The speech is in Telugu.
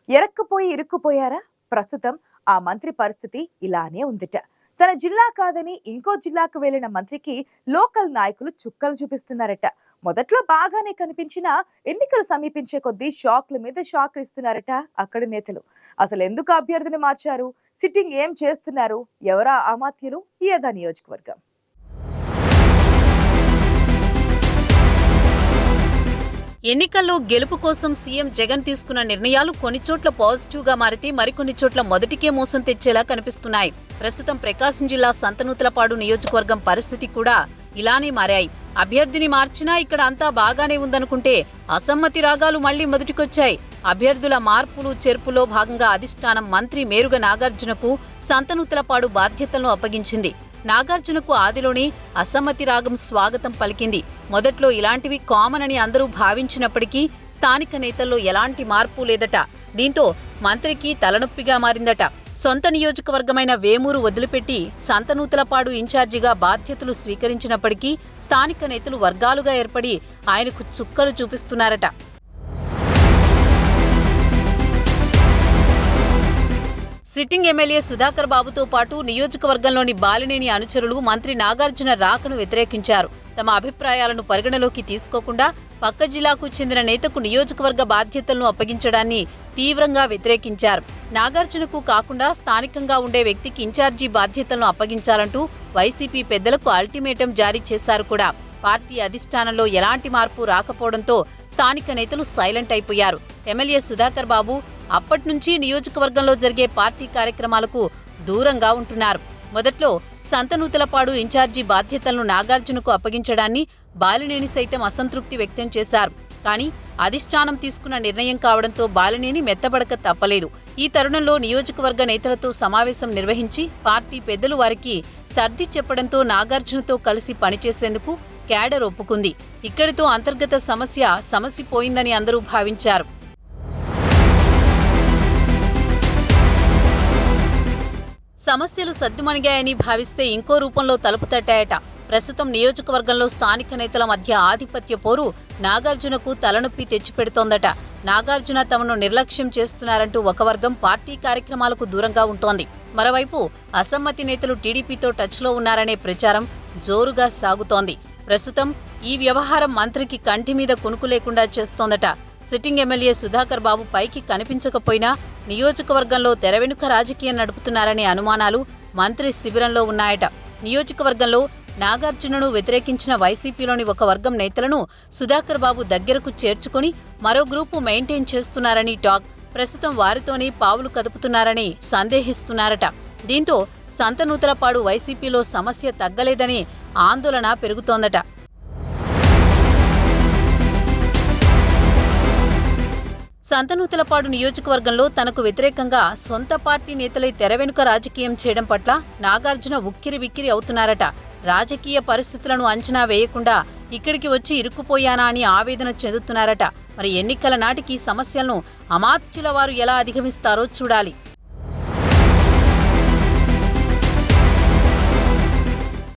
ఎరక్కపోయి ఇరుక్కుపోయారా? ప్రస్తుతం ఆ మంత్రి పరిస్థితి ఇలానే ఉందిట. తన జిల్లా కాదని ఇంకో జిల్లాకు వెళ్లిన మంత్రికి లోకల్ నాయకులు చుక్కలు చూపిస్తున్నారట. మొదట్లో బాగానే కనిపించినా ఎన్నికలు సమీపించే కొద్దీ షాక్ల మీద షాక్లు ఇస్తున్నారట అక్కడి నేతలు. అసలు ఎందుకు అభ్యర్థిని మార్చారు? సిట్టింగ్ ఏం చేస్తున్నారు? ఎవరా అమాత్యులు? ఏదా నియోజకవర్గం? ఎన్నికల్లో గెలుపు కోసం సీఎం జగన్ తీసుకున్న నిర్ణయాలు కొన్ని చోట్ల పాజిటివ్ గా మారితే మరికొన్ని చోట్ల మొదటికే మోసం తెచ్చేలా కనిపిస్తున్నాయి. ప్రస్తుతం ప్రకాశం జిల్లా సంతనూతలపాడు నియోజకవర్గం పరిస్థితి కూడా ఇలానే మారాయి. అభ్యర్థిని మార్చినా ఇక్కడ అంతా బాగానే ఉందనుకుంటే అసమ్మతి రాగాలు మళ్లీ మొదటికొచ్చాయి. అభ్యర్థుల మార్పులు చేర్పులో భాగంగా అధిష్టానం మంత్రి మేరుగ నాగార్జునకు సంతనూతలపాడు బాధ్యతలను అప్పగించింది. నాగార్జునకు ఆదిలోనే అసమ్మతి రాగం స్వాగతం పలికింది. మొదట్లో ఇలాంటివి కామన్ అని అందరూ భావించినప్పటికీ స్థానిక నేతల్లో ఎలాంటి మార్పు లేదట. దీంతో మంత్రికి తలనొప్పిగా మారిందట. సొంత నియోజకవర్గమైన వేమూరు వదిలిపెట్టి సంతనూతలపాడు ఇన్ఛార్జిగా బాధ్యతలు స్వీకరించినప్పటికీ స్థానిక నేతలు వర్గాలుగా ఏర్పడి ఆయనకు చుక్కలు చూపిస్తున్నారట. సిట్టింగ్ ఎమ్మెల్యే సుధాకర్ బాబుతో పాటు నియోజకవర్గంలోని బాలినేని అనుచరులు మంత్రి నాగార్జున రాకను వ్యతిరేకించారు. తమ అభిప్రాయాలను పరిగణలోకి తీసుకోకుండా పక్క జిల్లాకు చెందిన నేతకు నియోజకవర్గ బాధ్యతలను అప్పగించడాన్ని తీవ్రంగా వ్యతిరేకించారు. నాగార్జునకు కాకుండా స్థానికంగా ఉండే వ్యక్తికి ఇన్ఛార్జీ బాధ్యతలను అప్పగించాలంటూ వైసీపీ పెద్దలకు అల్టిమేటం జారీ చేశారు కూడా. పార్టీ అధిష్టానంలో ఎలాంటి మార్పు రాకపోవడంతో స్థానిక నేతలు సైలెంట్ అయిపోయారు. ఎమ్మెల్యే సుధాకర్ బాబు అప్పట్నుంచి నియోజకవర్గంలో జరిగే పార్టీ కార్యక్రమాలకు దూరంగా ఉంటున్నారు. మొదట్లో సంతనూతలపాడు ఇన్ఛార్జి బాధ్యతలను నాగార్జునకు అప్పగించడాన్ని బాలినేని సైతం అసంతృప్తి వ్యక్తం చేశారు. కానీ అధిష్టానం తీసుకున్న నిర్ణయం కావడంతో బాలినేని మెత్తబడక తప్పలేదు. ఈ తరుణంలో నియోజకవర్గ నేతలతో సమావేశం నిర్వహించి పార్టీ పెద్దలు వారికి సర్ది చెప్పడంతో నాగార్జునతో కలిసి పనిచేసేందుకు క్యాడర్ ఒప్పుకుంది. ఇక్కడితో అంతర్గత సమస్య పోయిందని అందరూ భావించారు. సమస్యలు సద్దుమణిగాయని భావిస్తే ఇంకో రూపంలో తలుపు తట్టాయట. ప్రస్తుతం నియోజకవర్గంలో స్థానిక నేతల మధ్య ఆధిపత్య పోరు నాగార్జునకు తలనొప్పి తెచ్చిపెడుతోందట. నాగార్జున తమను నిర్లక్ష్యం చేస్తున్నారంటూ ఒక వర్గం పార్టీ కార్యక్రమాలకు దూరంగా ఉంటోంది. మరోవైపు అసమ్మతి నేతలు టీడీపీతో టచ్లో ఉన్నారనే ప్రచారం జోరుగా సాగుతోంది. ప్రస్తుతం ఈ వ్యవహారం మంత్రికి కంటి మీద కునుకు లేకుండా చేస్తోందట. సిట్టింగ్ ఎమ్మెల్యే సుధాకర్ బాబు పైకి కనిపించకపోయినా నియోజకవర్గంలో తెరవెనుక రాజకీయం నడుపుతున్నారనే అనుమానాలు మంత్రి శిబిరంలో ఉన్నాయట. నియోజకవర్గంలో నాగార్జునను వ్యతిరేకించిన వైసీపీలోని ఒక వర్గం నేతలను సుధాకర్ బాబు దగ్గరకు చేర్చుకుని మరో గ్రూపు మెయింటైన్ చేస్తున్నారని టాక్. ప్రస్తుతం వారితోనే పావులు కదుపుతున్నారని సందేహిస్తున్నారట. దీంతో సంతనూతలపాడు వైసీపీలో సమస్య తగ్గలేదని ఆందోళన పెరుగుతోందట. సంతనూతలపాడు నియోజకవర్గంలో తనకు వ్యతిరేకంగా సొంత పార్టీ నేతలై తెరవెనుక రాజకీయం చేయడం పట్ల నాగార్జున ఉక్కిరిబిక్కిరి అవుతున్నారట. రాజకీయ పరిస్థితులను అంచనా వేయకుండా ఇక్కడికి వచ్చి ఇరుక్కుపోయానా అని ఆవేదన చెందుతున్నారట. మరి ఎన్నికల నాటికి సమస్యలను అమాత్యుల వారు ఎలా అధిగమిస్తారో చూడాలి.